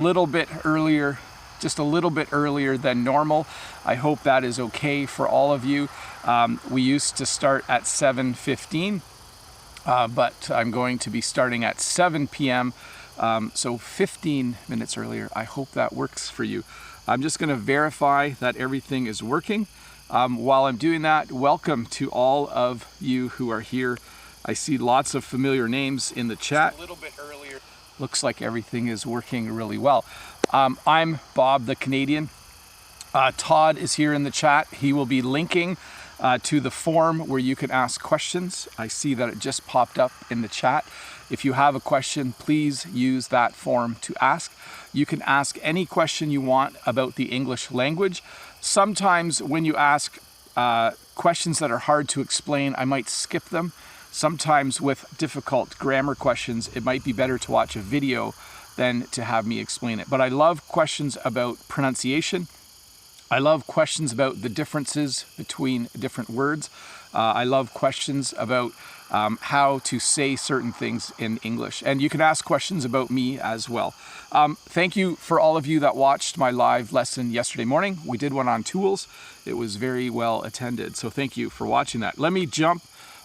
little bit earlier, just a little bit earlier than normal. I hope that is okay for all of you. We used to start at 7:15, but I'm going to be starting at 7 p.m. So 15 minutes earlier. I hope that works for you. I'm just going to verify that everything is working. While I'm doing that, welcome to all of you who are here. I see lots of familiar names in the chat. A little bit earlier. Looks like everything is working really well. I'm Bob the Canadian. Todd is here in the chat. He will be linking to the form where you can ask questions. I see that it just popped up in the chat. If you have a question, please use that form to ask. You can ask any question you want about the English language. Sometimes when you ask questions that are hard to explain, I might skip them. Sometimes with difficult grammar questions, it might be better to watch a video than to have me explain it. But I love questions about pronunciation. I love questions about the differences between different words. I love questions about how to say certain things in English. And you can ask questions about me as well. Thank you for all of you that watched my live lesson yesterday morning. We did one on tools. It was very well attended. So thank you for watching that. Let me jump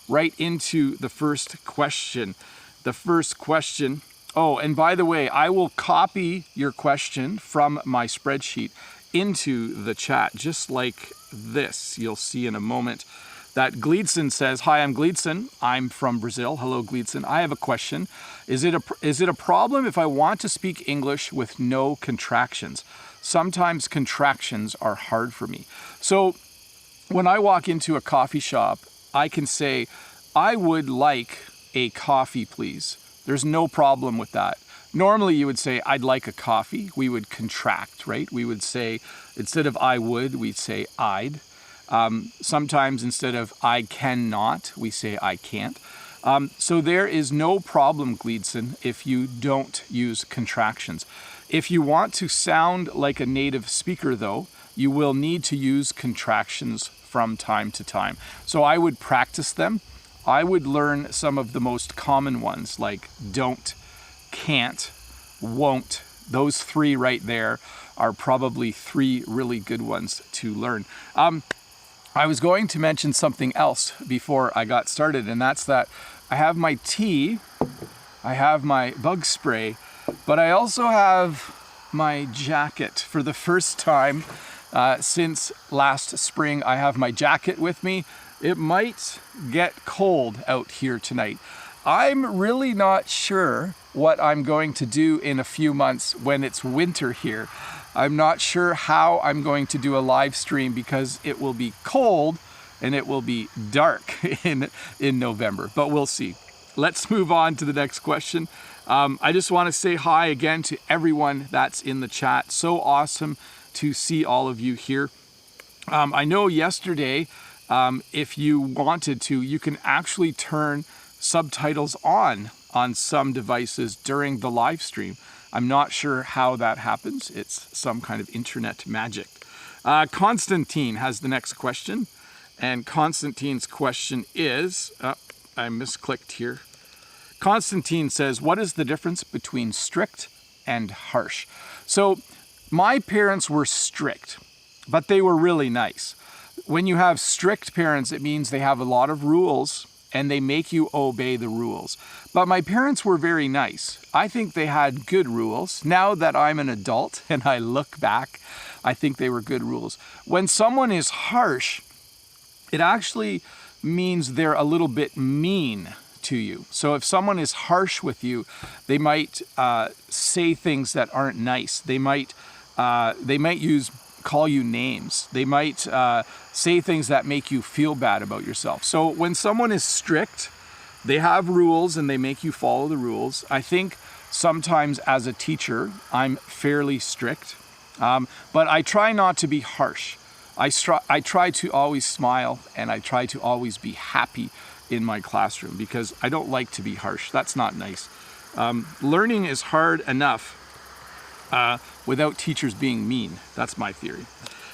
right into the first question. The first question, oh, and by the way, I will copy your question from my spreadsheet into the chat, just like this. You'll see in a moment that Gleedson says, "Hi, I'm Gleedson. I'm from Brazil." Hello, Gleedson. I have a question. Is it a problem if I want to speak English with no contractions? Sometimes contractions are hard for me. So when I walk into a coffee shop, I can say, "I would like a coffee, please." There's no problem with that. Normally you would say, "I'd like a coffee." We would contract, right? We would say, instead of "I would," we'd say "I'd." Sometimes instead of "I cannot," we say "I can't." So there is no problem, Gleedson, if you don't use contractions. If you want to sound like a native speaker, though, you will need to use contractions from time to time. So I would practice them. I would learn some of the most common ones like don't, can't, won't. Those three right there are probably three really good ones to learn. I was going to mention something else before I got started, and that's that I have my tea, I have my bug spray, but I also have my jacket. For the first time since last spring, I have my jacket with me. It might get cold out here tonight. I'm really not sure what I'm going to do in a few months when it's winter here. I'm not sure how I'm going to do a live stream because it will be cold and it will be dark in November, but we'll see. Let's move on to the next question. I just want to say hi again to everyone that's in the chat. So awesome to see all of you here. I know yesterday, if you wanted to, you can actually turn subtitles on some devices during the live stream. I'm not sure how that happens. It's some kind of internet magic. Constantine has the next question. And Constantine's question is, I misclicked here. Constantine says, "What is the difference between strict and harsh?" So my parents were strict, but they were really nice. When you have strict parents, it means they have a lot of rules and they make you obey the rules. But my parents were very nice. I think they had good rules. Now that I'm an adult and I look back, I think they were good rules. When someone is harsh, it actually means they're a little bit mean to you. So if someone is harsh with you, they might say things that aren't nice. They might call you names. They might say things that make you feel bad about yourself. So when someone is strict, they have rules and they make you follow the rules. I think sometimes as a teacher, I'm fairly strict, but I try not to be harsh. I try to always smile and I try to always be happy in my classroom because I don't like to be harsh. That's not nice. Learning is hard enough without teachers being mean. That's my theory.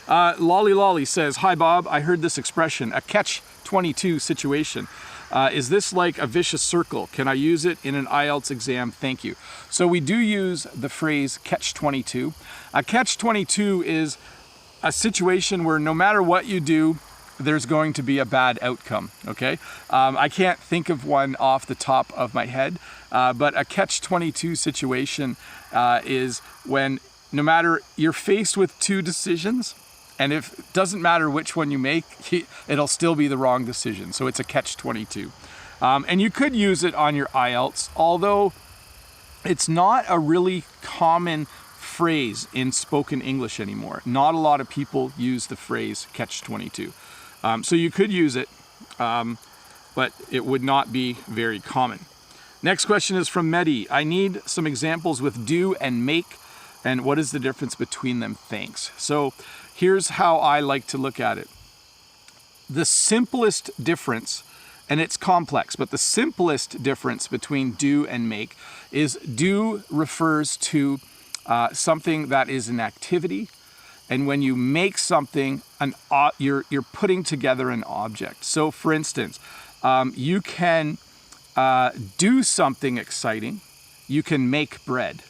Lolly Lolly says, "Hi Bob, I heard this expression, a catch-22 situation. Is this like a vicious circle? Can I use it in an IELTS exam? Thank you. So we do use the phrase catch-22. A catch-22 is a situation where no matter what you do, there's going to be a bad outcome, okay? I can't think of one off the top of my head, but a catch-22 situation is when no matter you're faced with two decisions, and if it doesn't matter which one you make, it'll still be the wrong decision. So it's a catch-22. And you could use it on your IELTS, although it's not a really common phrase in spoken English anymore. Not a lot of people use the phrase catch-22. So you could use it, but it would not be very common. Next question is from Mehdi. I need some examples with do and make, and what is the difference between them? Thanks. So here's how I like to look at it. The simplest difference, and it's complex, but the simplest difference between do and make is do refers to something that is an activity. And when you make something, you're putting together an object. So for instance, you can do something exciting. You can make bread.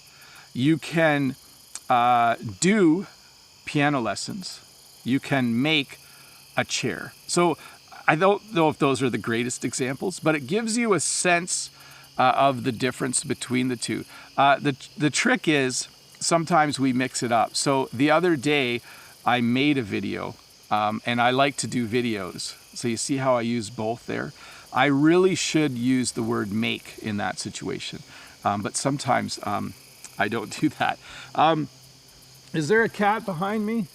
You can do piano lessons. You can make a chair. So I don't know if those are the greatest examples, but it gives you a sense of the difference between the two. The trick is, sometimes we mix it up. So the other day I made a video, and I like to do videos. So you see how I use both there? I really should use the word make in that situation. But sometimes I don't do that. Is there a cat behind me?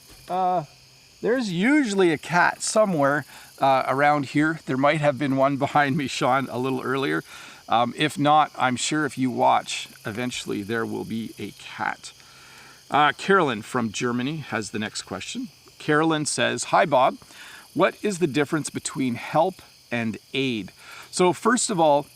There's usually a cat somewhere around here. There might have been one behind me, Sean, a little earlier. If not, I'm sure if you watch, eventually there will be a cat. Carolyn from Germany has the next question. Carolyn says, hi Bob, what is the difference between help and aid? So first of all,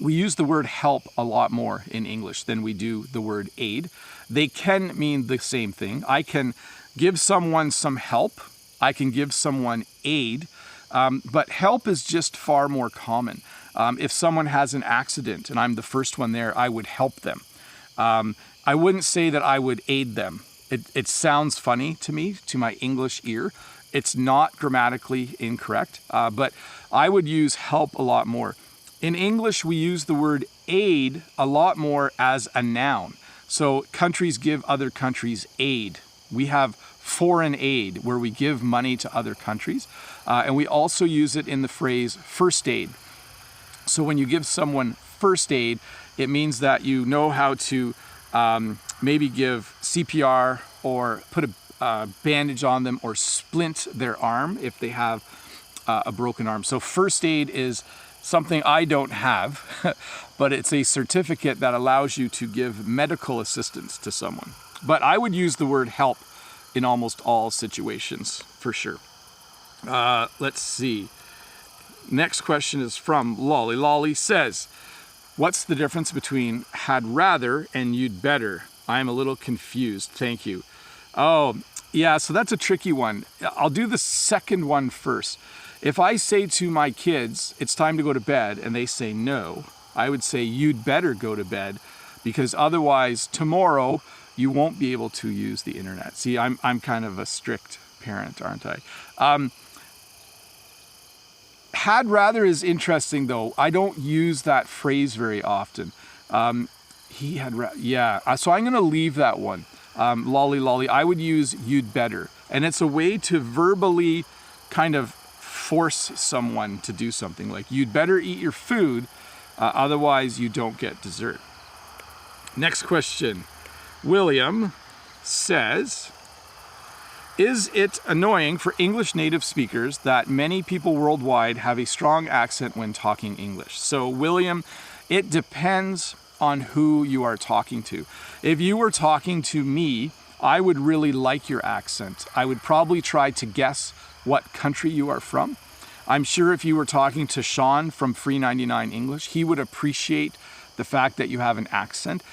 we use the word help a lot more in English than we do the word aid. They can mean the same thing. I can give someone some help. I can give someone aid. But help is just far more common. If someone has an accident and I'm the first one there, I would help them. I wouldn't say that I would aid them. It sounds funny to me, to my English ear. It's not grammatically incorrect, but I would use help a lot more. In English, we use the word aid a lot more as a noun. So countries give other countries aid. We have foreign aid, where we give money to other countries. And we also use it in the phrase first aid. So when you give someone first aid, it means that you know how to maybe give CPR or put a bandage on them or splint their arm if they have a broken arm. So first aid is something I don't have, but it's a certificate that allows you to give medical assistance to someone. But I would use the word help in almost all situations, for sure. Let's see. Next question is from Lolly. Lolly says, what's the difference between had rather and you'd better? I'm a little confused. Thank you. Oh, yeah, so that's a tricky one. I'll do the second one first. If I say to my kids, it's time to go to bed, and they say no, I would say you'd better go to bed, because otherwise tomorrow you won't be able to use the internet. See, I'm kind of a strict parent, aren't I? Had rather is interesting though. I don't use that phrase very often. He had, yeah. So I'm gonna leave that one. Lolly, I would use you'd better. And it's a way to verbally kind of force someone to do something, like you'd better eat your food, otherwise you don't get dessert. Next question. William says, is it annoying for English native speakers that many people worldwide have a strong accent when talking English? So William, it depends on who you are talking to. If you were talking to me, I would really like your accent. I would probably try to guess what country you are from. I'm sure if you were talking to Sean from Free 99 English, he would appreciate the fact that you have an accent,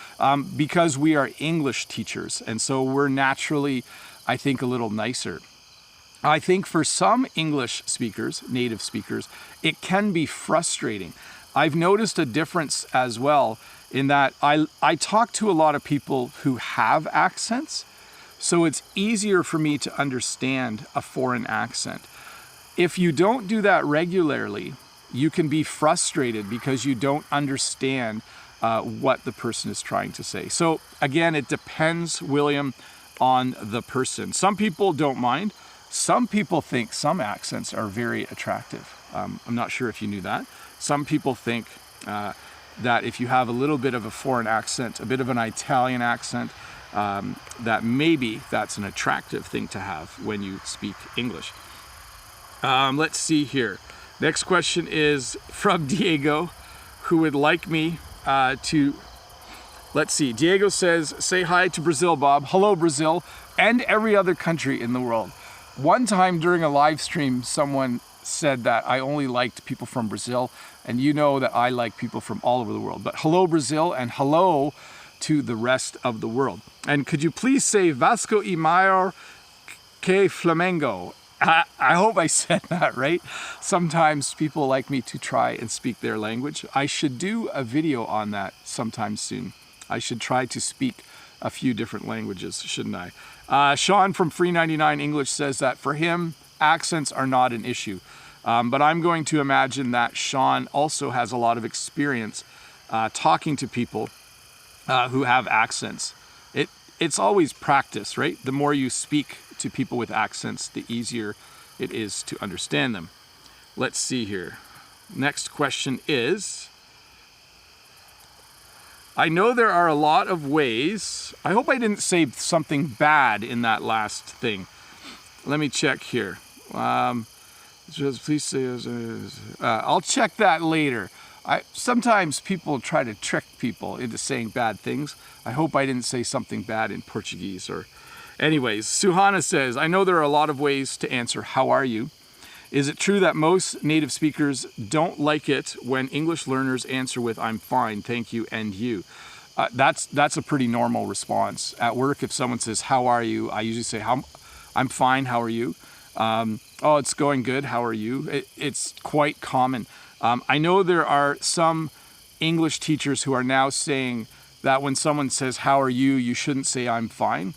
because we are English teachers, and so we're naturally, I think, a little nicer. I think for some English speakers, native speakers, it can be frustrating. I've noticed a difference as well in that I talk to a lot of people who have accents, so it's easier for me to understand a foreign accent. If you don't do that regularly, you can be frustrated because you don't understand what the person is trying to say. So again, it depends, William, on the person. Some people don't mind. Some people think some accents are very attractive. I'm not sure if you knew that. Some people think that if you have a little bit of a foreign accent, a bit of an Italian accent, that maybe that's an attractive thing to have when you speak English. Let's see here. Next question is from Diego, who would like me to... Let's see. Diego says, say hi to Brazil, Bob. Hello, Brazil, and every other country in the world. One time during a live stream, someone said that I only liked people from Brazil, and you know that I like people from all over the world. But hello, Brazil, and hello to the rest of the world. And could you please say Vasco e maior que Flamengo? I hope I said that right. Sometimes people like me to try and speak their language. I should do a video on that sometime soon. I should try to speak a few different languages, shouldn't I? Sean from Free 99 English says that for him, accents are not an issue. But I'm going to imagine that Sean also has a lot of experience talking to people who have accents. It's always practice, right? The more you speak to people with accents, the easier it is to understand them. Let's see here. Next question is, I know there are a lot of ways. I hope I didn't say something bad in that last thing. Let me check here. Please say, I'll check that later. Sometimes people try to trick people into saying bad things. I hope I didn't say something bad in Portuguese. Anyways, Suhana says, I know there are a lot of ways to answer, how are you? Is it true that most native speakers don't like it when English learners answer with, I'm fine, thank you, and you? That's a pretty normal response. At work, if someone says, how are you? I usually say, I'm fine, how are you? Oh, it's going good, how are you? It's quite common. I know there are some English teachers who are now saying that when someone says, how are you, you shouldn't say, I'm fine.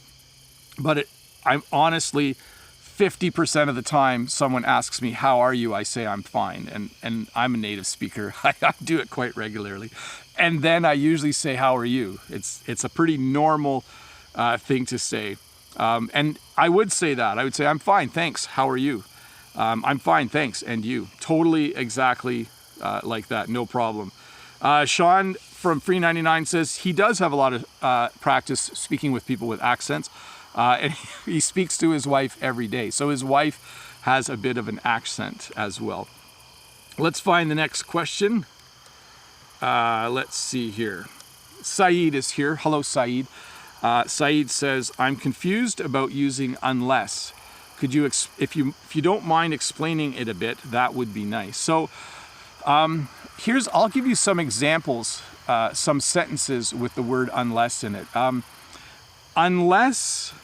But I'm honestly, 50% of the time someone asks me, how are you? I say, I'm fine. And I'm a native speaker. I do it quite regularly. And then I usually say, how are you? It's a pretty normal thing to say. And I would say that. I would say, I'm fine, thanks. How are you? I'm fine, thanks. And you? Totally exactly like that. No problem. Sean from Free 99 says he does have a lot of practice speaking with people with accents. And he speaks to his wife every day. So his wife has a bit of an accent as well. Let's find the next question. Let's see here. Saeed is here. Hello, Saeed. Saeed says, I'm confused about using unless. Could you, if you don't mind explaining it a bit, that would be nice. So I'll give you some examples, some sentences with the word unless in it. Unless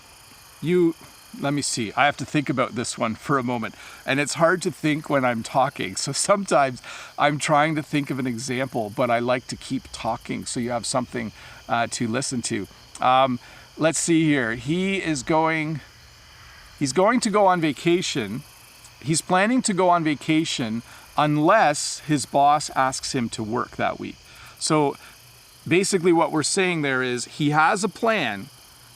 you, let me see, I have to think about this one for a moment. And it's hard to think when I'm talking. So sometimes I'm trying to think of an example, but I like to keep talking so you have something to listen to. Let's see here. He's going to go on vacation. He's planning to go on vacation unless his boss asks him to work that week. So basically what we're saying there is he has a plan.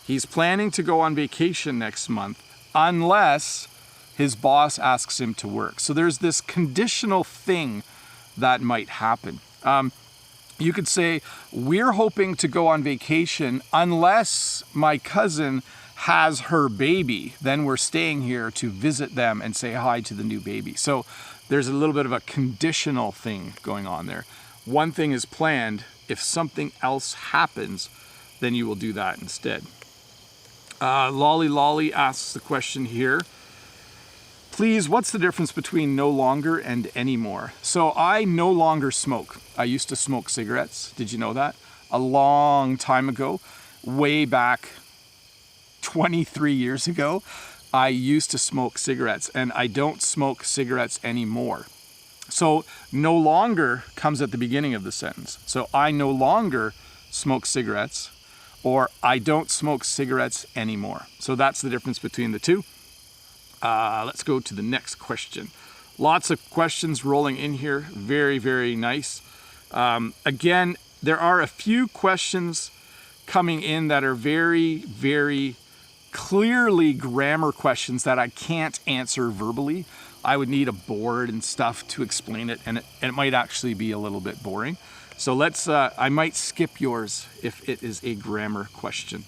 He's planning to go on vacation next month unless his boss asks him to work. So there's this conditional thing that might happen. You could say, we're hoping to go on vacation unless my cousin has her baby. Then we're staying here to visit them and say hi to the new baby. So there's a little bit of a conditional thing going on there. One thing is planned. If something else happens, then you will do that instead. Lolly asks the question here. Please, what's the difference between no longer and anymore? So I no longer smoke. I used to smoke cigarettes. Did you know that? A long time ago, way back 23 years ago. I used to smoke cigarettes, and I don't smoke cigarettes anymore. So no longer comes at the beginning of the sentence. So I no longer smoke cigarettes, or I don't smoke cigarettes anymore. So that's the difference between the two. Let's go to the next question. Lots of questions rolling in here. Very, very nice. Again, there are a few questions coming in that are very, very clearly grammar questions that I can't answer verbally. I would need a board and stuff to explain it, and it might actually be a little bit boring. So let's, I might skip yours if it is a grammar question.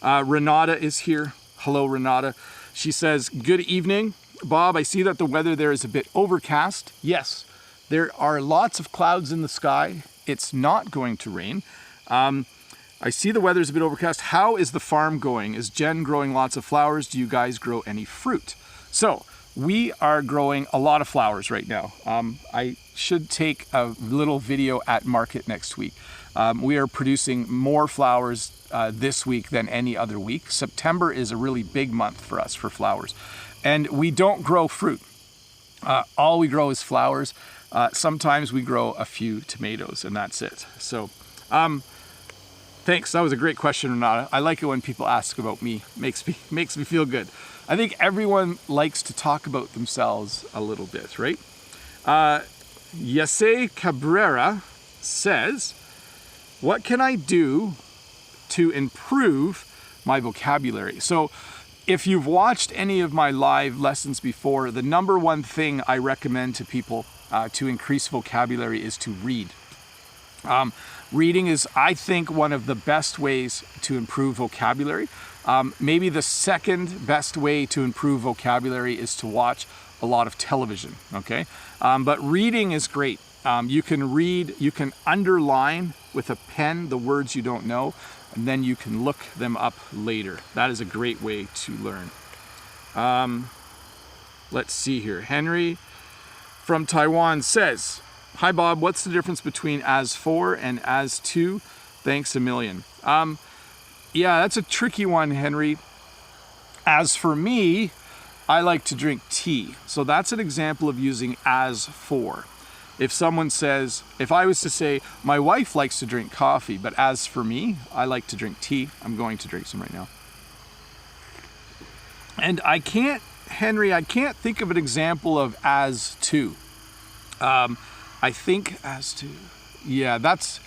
Renata is here. Hello, Renata. She says, good evening. Bob, I see that the weather there is a bit overcast. Yes, there are lots of clouds in the sky. It's not going to rain. I see the weather's a bit overcast. How is the farm going? Is Jen growing lots of flowers? Do you guys grow any fruit? So we are growing a lot of flowers right now. I should take a little video at market next week. We are producing more flowers this week than any other week. September is a really big month for us for flowers. And we don't grow fruit. All we grow is flowers. Sometimes we grow a few tomatoes, and that's it. So thanks. That was a great question, Renata. I like it when people ask about me. Makes me feel good. I think everyone likes to talk about themselves a little bit, right? Yase Cabrera says, what can I do to improve my vocabulary? So if you've watched any of my live lessons before, the number one thing I recommend to people to increase vocabulary is to read. Reading is, I think, one of the best ways to improve vocabulary. Maybe the second best way to improve vocabulary is to watch a lot of television, okay? But reading is great. You can read, you can underline with a pen the words you don't know, and then you can look them up later. That is a great way to learn. Let's see here. Henry from Taiwan says, hi Bob, what's the difference between as for and as to? Thanks a million. Yeah, that's a tricky one, Henry. As for me, I like to drink tea. So that's an example of using as for. If someone says, if I was to say, my wife likes to drink coffee, but as for me, I like to drink tea. I'm going to drink some right now. And I can't, Henry, I can't think of an example of as to. I think as to, yeah, that's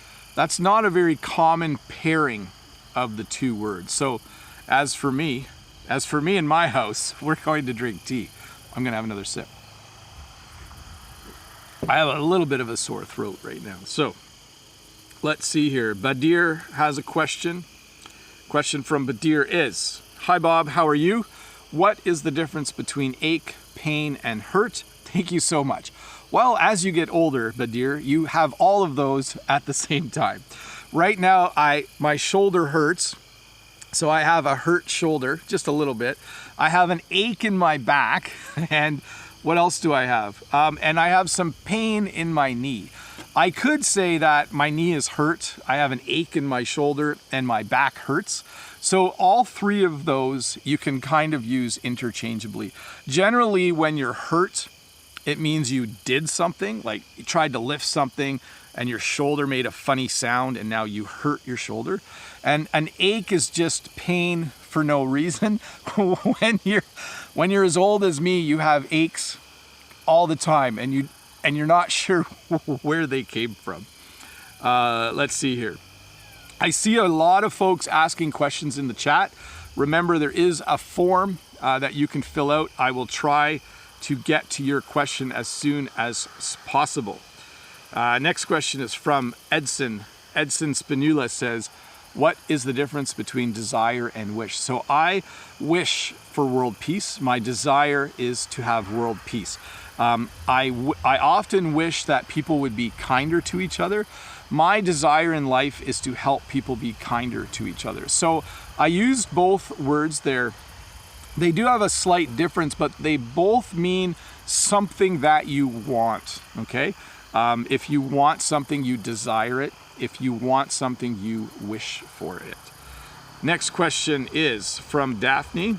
not a very common pairing of the two words. So as for me in my house, we're going to drink tea. I'm going to have another sip. I have a little bit of a sore throat right now. So let's see here. Badir has a question. Question from Badir is, hi Bob, how are you? What is the difference between ache, pain, and hurt? Thank you so much. Well, as you get older, Badir, you have all of those at the same time. Right now, my shoulder hurts. So I have a hurt shoulder, just a little bit. I have an ache in my back, and what else do I have? And I have some pain in my knee. I could say that my knee is hurt. I have an ache in my shoulder and my back hurts. So all three of those you can kind of use interchangeably. Generally, when you're hurt, it means you did something, like you tried to lift something and your shoulder made a funny sound and now you hurt your shoulder. And an ache is just pain for no reason. When you're as old as me, you have aches all the time and you're not sure where they came from. Let's see here. I see a lot of folks asking questions in the chat. Remember, there is a form that you can fill out. I will try to get to your question as soon as possible. Next question is from Edson. Edson Spinula says, what is the difference between desire and wish? So I wish for world peace. My desire is to have world peace. I often wish that people would be kinder to each other. My desire in life is to help people be kinder to each other. So I used both words there. They do have a slight difference, but they both mean something that you want, okay? If you want something, you desire it. If you want something, you wish for it. Next question is from Daphne.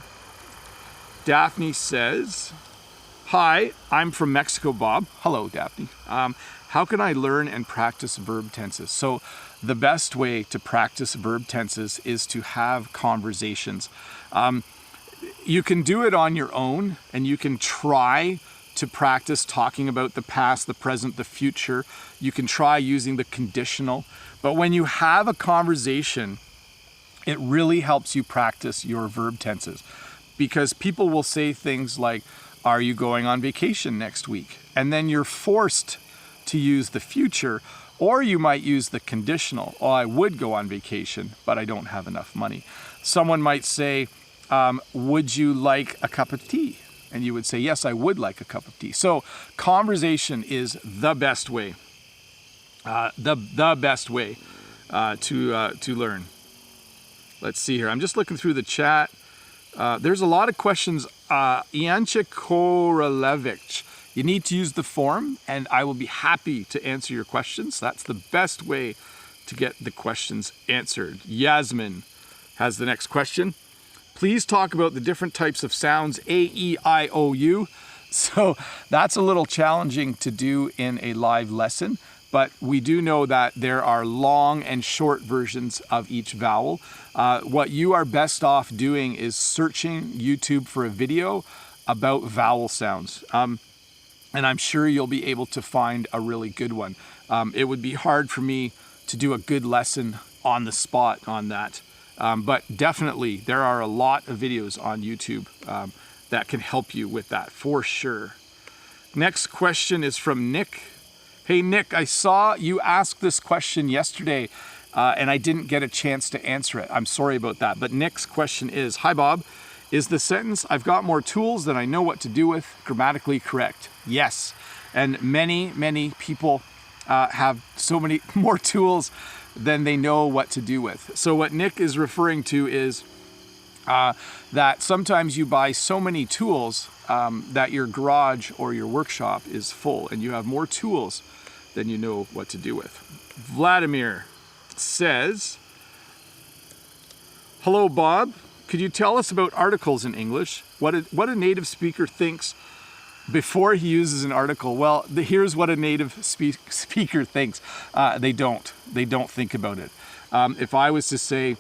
Daphne says, hi, I'm from Mexico, Bob. Hello, Daphne. How can I learn and practice verb tenses? So the best way to practice verb tenses is to have conversations. You can do it on your own, and you can try to practice talking about the past, the present, the future. You can try using the conditional. But when you have a conversation, it really helps you practice your verb tenses, because people will say things like, are you going on vacation next week? And then you're forced to use the future, or you might use the conditional. Oh, I would go on vacation, but I don't have enough money. Someone might say, would you like a cup of tea? And you would say, yes, I would like a cup of tea. So conversation is the best way, the best way to learn. Let's see here. I'm just looking through the chat. There's a lot of questions. Ianche Korelevich, you need to use the form, and I will be happy to answer your questions. That's the best way to get the questions answered. Yasmin has the next question. Please talk about the different types of sounds, A, E, I, O, U. So that's a little challenging to do in a live lesson, but we do know that there are long and short versions of each vowel. What you are best off doing is searching YouTube for a video about vowel sounds. And I'm sure you'll be able to find a really good one. It would be hard for me to do a good lesson on the spot on that. But definitely, there are a lot of videos on YouTube that can help you with that, for sure. Next question is from Nick. Hey, Nick, I saw you ask this question yesterday, and I didn't get a chance to answer it. I'm sorry about that. But Nick's question is, hi, Bob. Is the sentence, I've got more tools than I know what to do with, grammatically correct? Yes. And many, many people have so many more tools than they know what to do with. So what Nick is referring to is that sometimes you buy so many tools that your garage or your workshop is full, and you have more tools than you know what to do with. Vladimir says, hello, Bob. Could you tell us about articles in English? What a native speaker thinks before he uses an article. Well, here's what a native speaker thinks. They don't think about it. If I was to say,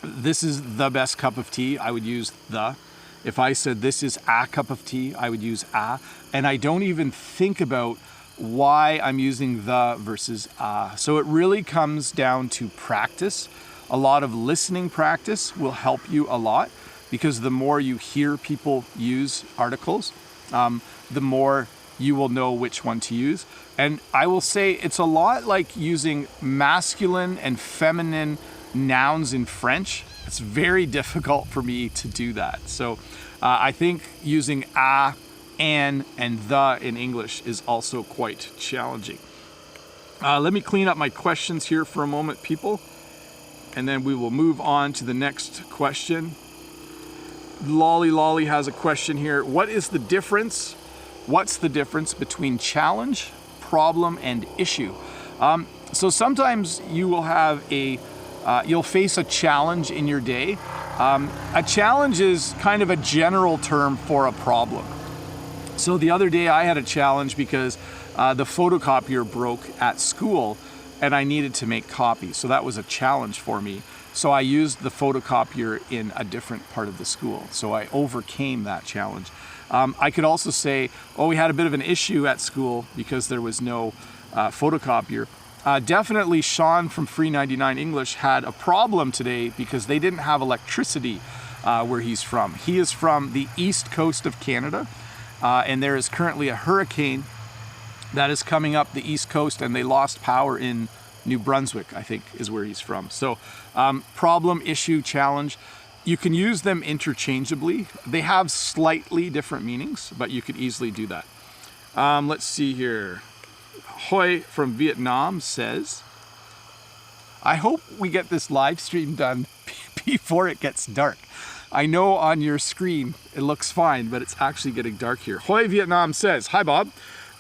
this is the best cup of tea, I would use the. If I said this is a cup of tea, I would use a. And I don't even think about why I'm using the versus a. So it really comes down to practice. A lot of listening practice will help you a lot, because the more you hear people use articles, the more you will know which one to use. And I will say it's a lot like using masculine and feminine nouns in French. It's very difficult for me to do that. So I think using a, an, and the in English is also quite challenging. Let me clean up my questions here for a moment, people, and then we will move on to the next question. Lolly has a question here. What's the difference between challenge, problem, and issue? So sometimes you will have you'll face a challenge in your day. A challenge is kind of a general term for a problem. So the other day I had a challenge because the photocopier broke at school and I needed to make copies. So that was a challenge for me. So I used the photocopier in a different part of the school. So I overcame that challenge. I could also say, we had a bit of an issue at school because there was no photocopier. Definitely Sean from Free 99 English had a problem today because they didn't have electricity where he's from. He is from the east coast of Canada, and there is currently a hurricane that is coming up the east coast, and they lost power in New Brunswick, I think, is where he's from. So problem, issue, challenge, you can use them interchangeably. They have slightly different meanings, but you could easily do that. Let's see here. Hoi from Vietnam says, I hope we get this live stream done before it gets dark. I know on your screen it looks fine, but it's actually getting dark here. Hoi Vietnam says, hi Bob.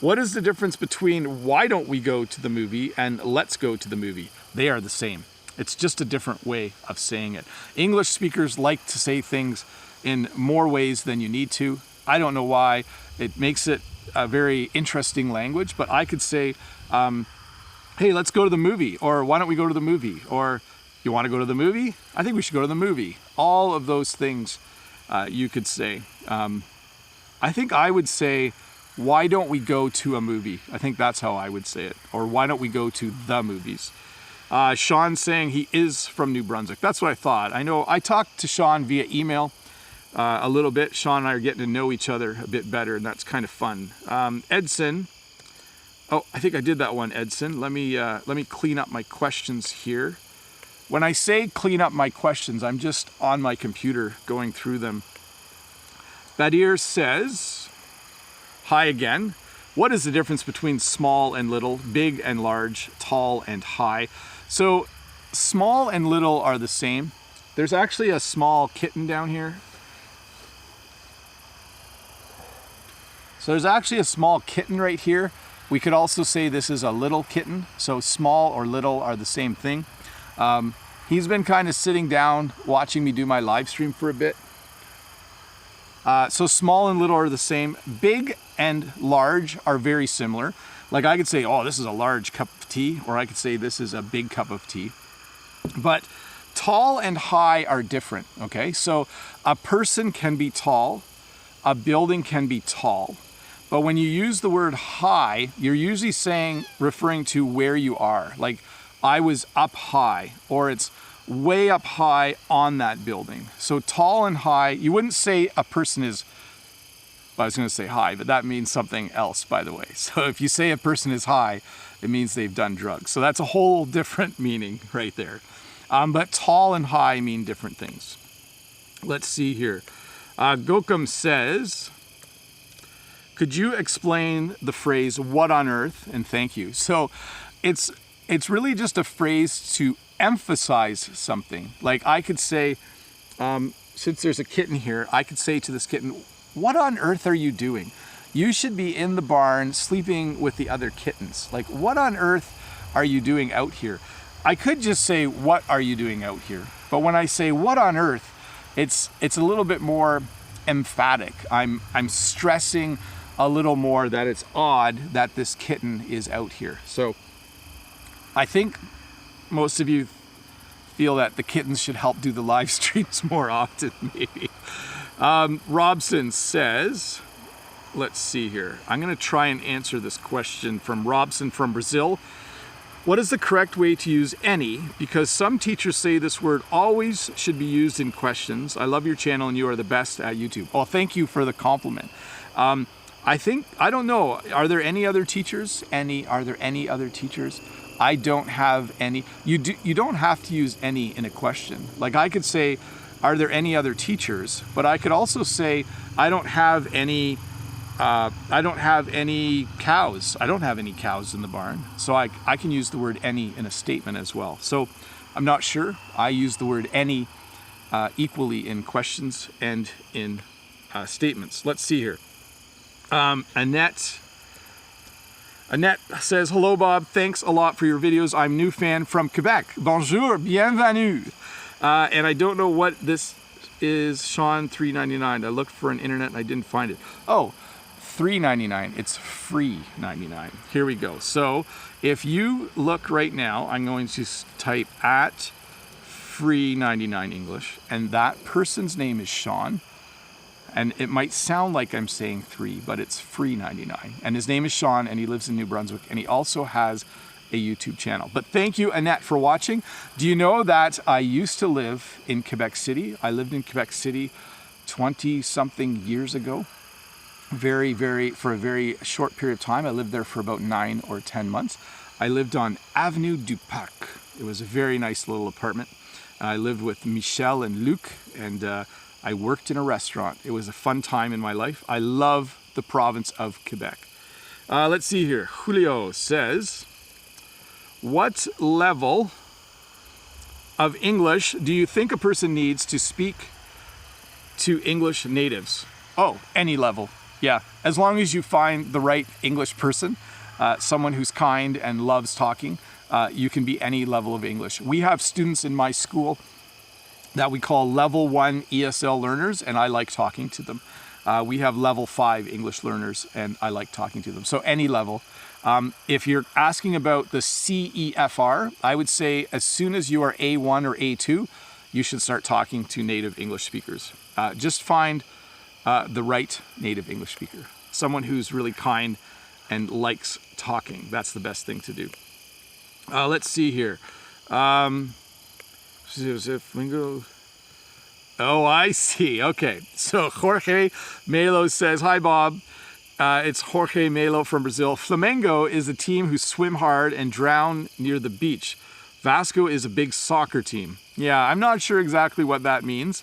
What is the difference between why don't we go to the movie and let's go to the movie? They are the same. It's just a different way of saying it. English speakers like to say things in more ways than you need to. I don't know why. It makes it a very interesting language, but I could say, hey, let's go to the movie, or why don't we go to the movie, or you want to go to the movie? I think we should go to the movie. All of those things you could say. I think I would say, why don't we go to a movie? I think that's how I would say it. Or why don't we go to the movies? Sean's saying he is from New Brunswick. That's what I thought. I know I talked to Sean via email a little bit. Sean and I are getting to know each other a bit better, and that's kind of fun. Edson. Oh, I think I did that one, Edson. Let me clean up my questions here. When I say clean up my questions, I'm just on my computer going through them. Badir says, hi again. What is the difference between small and little, big and large, tall and high? So small and little are the same. There's actually a small kitten down here. So there's actually a small kitten right here. We could also say this is a little kitten. So small or little are the same thing. He's been kind of sitting down watching me do my live stream for a bit. So small and little are the same. Big and large are very similar. Like I could say, oh, this is a large cup of tea, or I could say this is a big cup of tea. But tall and high are different, okay? So a person can be tall, a building can be tall. But when you use the word high, you're usually referring to where you are. Like I was up high, or it's way up high on that building. So tall and high, you wouldn't say a person is, well, I was going to say high, but that means something else, by the way. So if you say a person is high, it means they've done drugs. So that's a whole different meaning right there. But tall and high mean different things. Let's see here. Gokum says, could you explain the phrase, what on earth? And thank you. So it's really just a phrase to emphasize something. Like I could say, since there's a kitten here, I could say to this kitten, what on earth are you doing? You should be in the barn sleeping with the other kittens. Like, what on earth are you doing out here? I could just say, what are you doing out here? But when I say what on earth, it's a little bit more emphatic. I'm stressing a little more that it's odd that this kitten is out here. So I think most of you feel that the kittens should help do the live streams more often, maybe. Robson says, let's see here. I'm going to try and answer this question from Robson from Brazil. What is the correct way to use any? Because some teachers say this word always should be used in questions. I love your channel and you are the best at YouTube. Oh, thank you for the compliment. I don't know. Are there any other teachers? Are there any other teachers? I don't have any. You don't have to use any in a question. Like I could say, are there any other teachers? But I could also say, I don't have any cows. I don't have any cows in the barn. So I can use the word any in a statement as well. So I'm not sure. I use the word any equally in questions and in statements. Let's see here. Annette says, hello, Bob. Thanks a lot for your videos. I'm a new fan from Quebec. Bonjour, bienvenue. And I don't know what this is. Sean, $3.99. I looked for an internet and I didn't find it. Oh, $3.99. It's free 99. Here we go. So if you look right now, I'm going to type at free 99 English, and that person's name is Sean. And it might sound like I'm saying 3, but it's free 99. And his name is Sean, and he lives in New Brunswick, and he also has a YouTube channel. But thank you, Annette, for watching. Do you know that I used to live in Quebec City? I lived in Quebec City 20-something years ago. For a very short period of time. I lived there for about 9 or 10 months. I lived on Avenue du Parc. It was a very nice little apartment. I lived with Michel and Luc, and I worked in a restaurant. It was a fun time in my life. I love the province of Quebec. Let's see here. Julio says, what level of English do you think a person needs to speak to English natives? Oh, any level. Yeah, as long as you find the right English person, someone who's kind and loves talking, you can be any level of English. We have students in my school that we call level 1 ESL learners, and I like talking to them. We have level 5 English learners, and I like talking to them. So any level. If you're asking about the CEFR, I would say as soon as you are A1 or A2, you should start talking to native English speakers. Just find the right native English speaker. Someone who's really kind and likes talking. That's the best thing to do. Let's see here. Oh, I see. Okay. So Jorge Melo says, hi, Bob. It's Jorge Melo from Brazil. Flamengo is a team who swim hard and drown near the beach. Vasco is a big soccer team. Yeah, I'm not sure exactly what that means.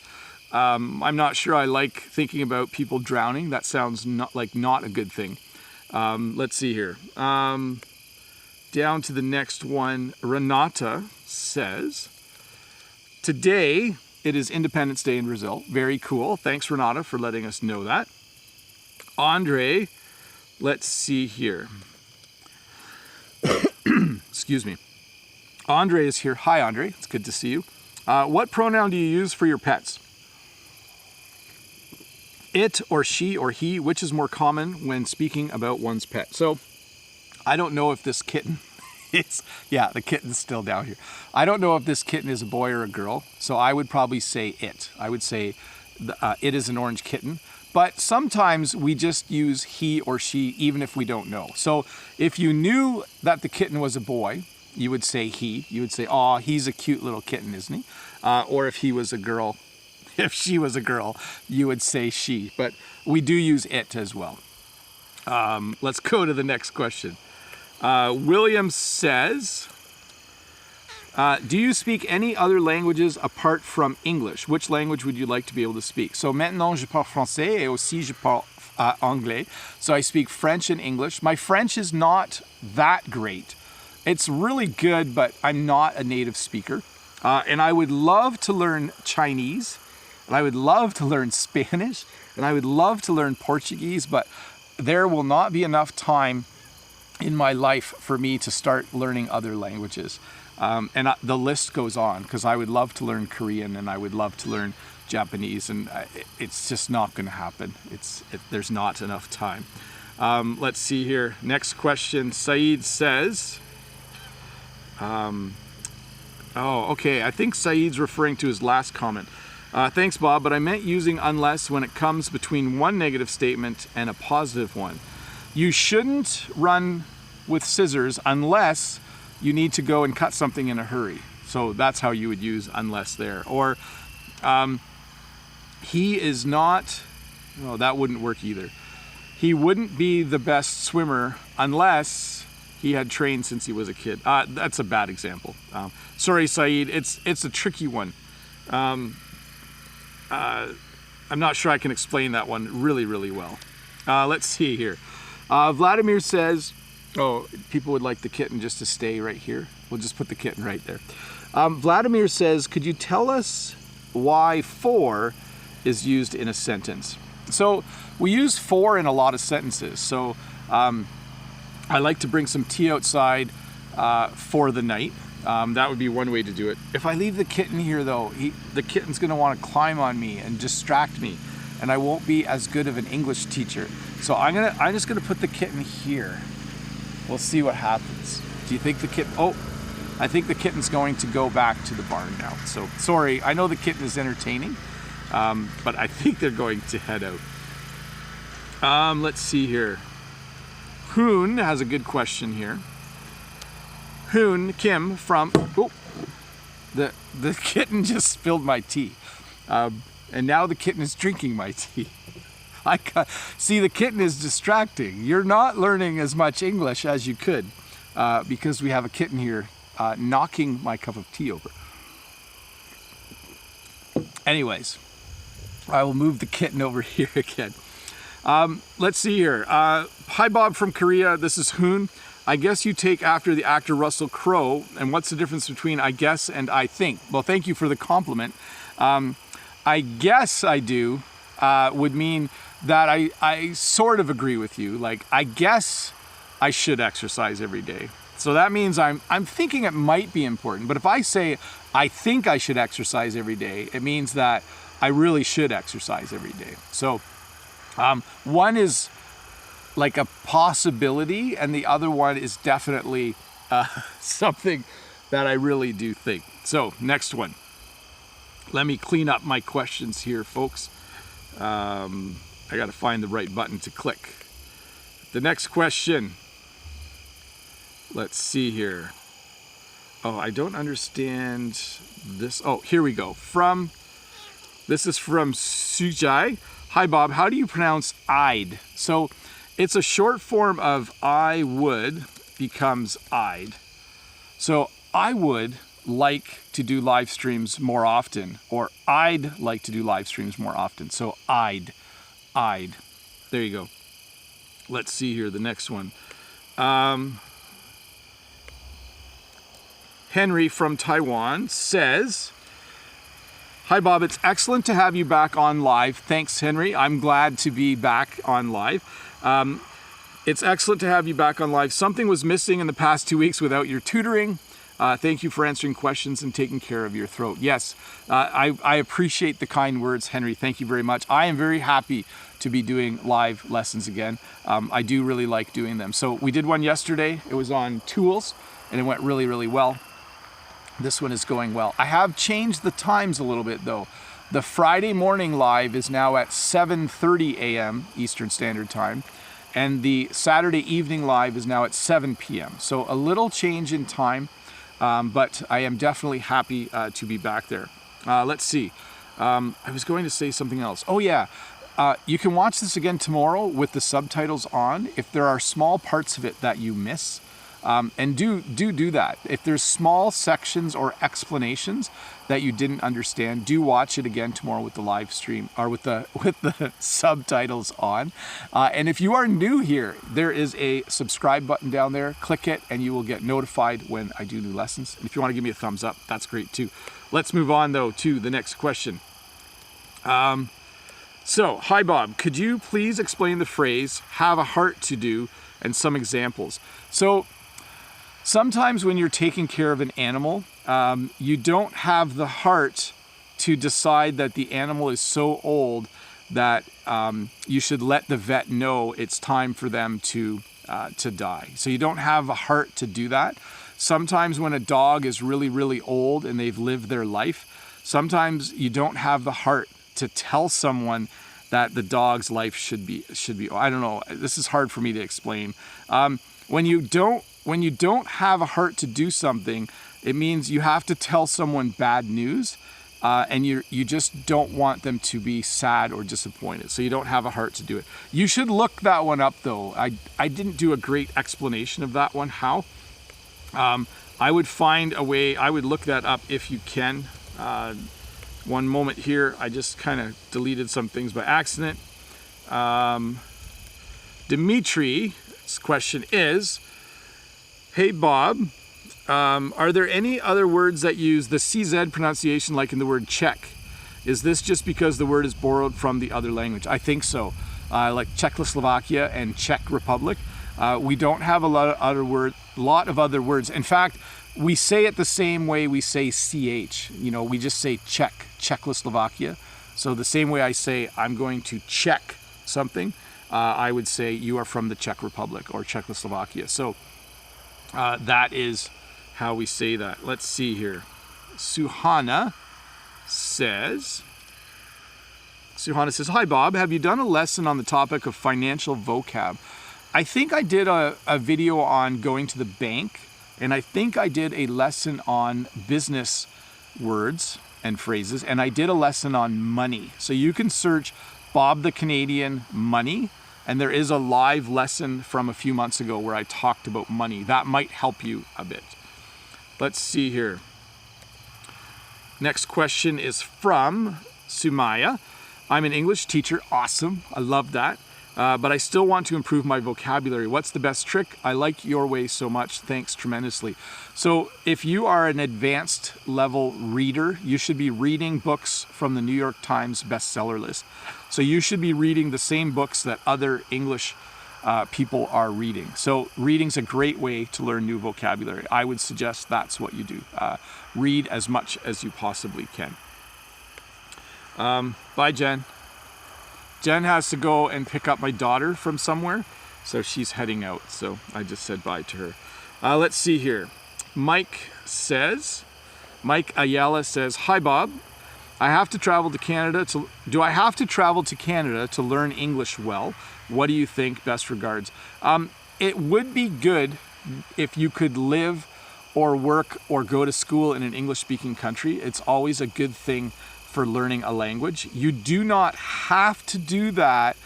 I'm not sure I like thinking about people drowning. That sounds not a good thing. Let's see here. Down to the next one. Renata says, today it is Independence Day in Brazil. Very cool. Thanks, Renata, for letting us know that. Andre, let's see here. Excuse me. Andre is here. Hi, Andre. It's good to see you. What pronoun do you use for your pets? It or she or he, which is more common when speaking about one's pet? So I don't know if this kitten yeah, the kitten's still down here. I don't know if this kitten is a boy or a girl, so I would probably say it. I would say it is an orange kitten. But sometimes we just use he or she even if we don't know. So if you knew that the kitten was a boy, you would say he. You would say, oh, he's a cute little kitten, isn't he? Or if he was a girl, if she was a girl, you would say she. But we do use it as well. Let's go to the next question. William says, do you speak any other languages apart from English? Which language would you like to be able to speak? So maintenant je parle français et aussi je parle anglais. So I speak French and English. My French is not that great. It's really good, but I'm not a native speaker. And I would love to learn Chinese, and I would love to learn Spanish, and I would love to learn Portuguese, but there will not be enough time in my life for me to start learning other languages. And the list goes on, because I would love to learn Korean and I would love to learn Japanese, and it's just not going to happen. There's not enough time. Let's see here. Next question. Saeed says, oh, okay. I think Saeed's referring to his last comment. Thanks, Bob, but I meant using unless when it comes between one negative statement and a positive one. You shouldn't run with scissors unless you need to go and cut something in a hurry. So that's how you would use unless there. Or he is not, oh, that wouldn't work either. He wouldn't be the best swimmer unless he had trained since he was a kid. That's a bad example. Sorry, Saeed, it's a tricky one. I'm not sure I can explain that one really, really well. Let's see here. Vladimir says, oh, people would like the kitten just to stay right here. We'll just put the kitten right there. Vladimir says, could you tell us why for is used in a sentence? So we use for in a lot of sentences. So I like to bring some tea outside for the night. That would be one way to do it. If I leave the kitten here, though, the kitten's going to want to climb on me and distract me, and I won't be as good of an English teacher. So I'm just gonna put the kitten here. We'll see what happens. Do you think the kitten? Oh, I think the kitten's going to go back to the barn now. So sorry, I know the kitten is entertaining, but I think they're going to head out. Let's see here. Hoon has a good question here. Hoon Kim from, oh, the kitten just spilled my tea. And now the kitten is drinking my tea. See, the kitten is distracting. You're not learning as much English as you could because we have a kitten here knocking my cup of tea over. Anyways, I will move the kitten over here again. Let's see here. Hi, Bob from Korea. This is Hoon. I guess you take after the actor Russell Crowe. And what's the difference between I guess and I think? Well, thank you for the compliment. I guess I do would mean that I sort of agree with you. Like, I guess I should exercise every day. So that means I'm thinking it might be important. But if I say I think I should exercise every day, it means that I really should exercise every day. So one is like a possibility, and the other one is definitely something that I really do think. So next one. Let me clean up my questions here, folks. I got to find the right button to click. The next question. Let's see here. Oh, I don't understand this. Oh, here we go. This is from Sujai. Hi, Bob. How do you pronounce I'd? So it's a short form of I would becomes I'd. So I would like to do live streams more often, or I'd like to do live streams more often. So I'd. There you go. Let's see here, the next one. Henry from Taiwan says, hi Bob, it's excellent to have you back on live. Thanks, Henry. I'm glad to be back on live. It's excellent to have you back on live. Something was missing in the past 2 weeks without your tutoring. Thank you for answering questions and taking care of your throat. Yes, I appreciate the kind words, Henry. Thank you very much. I am very happy to be doing live lessons again. I do really like doing them. So we did one yesterday. It was on tools, and it went really, really well. This one is going well. I have changed the times a little bit though. The Friday morning live is now at 7:30 a.m. Eastern Standard Time, and the Saturday evening live is now at 7 p.m. So a little change in time, but I am definitely happy to be back there. Let's see. I was going to say something else. Oh yeah, you can watch this again tomorrow with the subtitles on if there are small parts of it that you miss. And do that. If there's small sections or explanations that you didn't understand, do watch it again tomorrow with the live stream or with the subtitles on. And if you are new here, there is a subscribe button down there. Click it and you will get notified when I do new lessons. And if you want to give me a thumbs up, that's great too. Let's move on though to the next question. So, hi Bob, could you please explain the phrase have a heart to do and some examples? So, sometimes when you're taking care of an animal, you don't have the heart to decide that the animal is so old that you should let the vet know it's time for them to die. So you don't have a heart to do that. Sometimes when a dog is really, really old and they've lived their life, sometimes you don't have the heart to tell someone that the dog's life should be. I don't know. This is hard for me to explain. When you don't have a heart to do something, it means you have to tell someone bad news, and you just don't want them to be sad or disappointed. So you don't have a heart to do it. You should look that one up though. I didn't do a great explanation of that one. How? I would find a way. I would look that up if you can. One moment here. I just kind of deleted some things by accident. Dimitri's question is, hey Bob, are there any other words that use the CZ pronunciation like in the word Czech? Is this just because the word is borrowed from the other language? I think so. Like Czechoslovakia and Czech Republic. We don't have a lot of other words. In fact, we say it the same way we say CH. You know, we just say Czechoslovakia. So the same way I say I'm going to check something, I would say you are from the Czech Republic or Czechoslovakia. So that is how we say that. Let's see here. Suhana says, hi Bob, have you done a lesson on the topic of financial vocab? I think I did a video on going to the bank, and I think I did a lesson on business words and phrases, and I did a lesson on money. So you can search Bob the Canadian money, and there is a live lesson from a few months ago where I talked about money. That might help you a bit. Let's see here. Next question is from Sumaya. I'm an English teacher. Awesome. I love that. But I still want to improve my vocabulary. What's the best trick? I like your way so much. Thanks tremendously. So if you are an advanced level reader, you should be reading books from the New York Times bestseller list. So you should be reading the same books that other English people are reading. So reading's a great way to learn new vocabulary. I would suggest that's what you do. Read as much as you possibly can. Bye, Jen. Jen has to go and pick up my daughter from somewhere, so she's heading out. So I just said bye to her. Let's see here. Mike Ayala says, "Hi, Bob. I have to travel to Canada to. Do I have to travel to Canada to learn English well? What do you think? Best regards." It would be good if you could live or work or go to school in an English-speaking country. It's always a good thing for learning a language. You do not have to do that,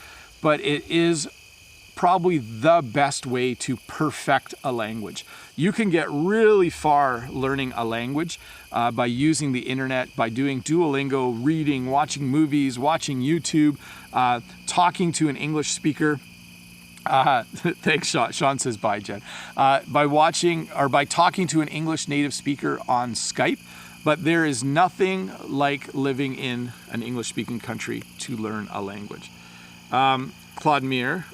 but it is probably the best way to perfect a language. You can get really far learning a language by using the internet, by doing Duolingo, reading, watching movies, watching YouTube, talking to an English speaker. Thanks, Sean. Sean says bye, Jen. By talking to an English native speaker on Skype. But there is nothing like living in an English-speaking country to learn a language. Claude Muir,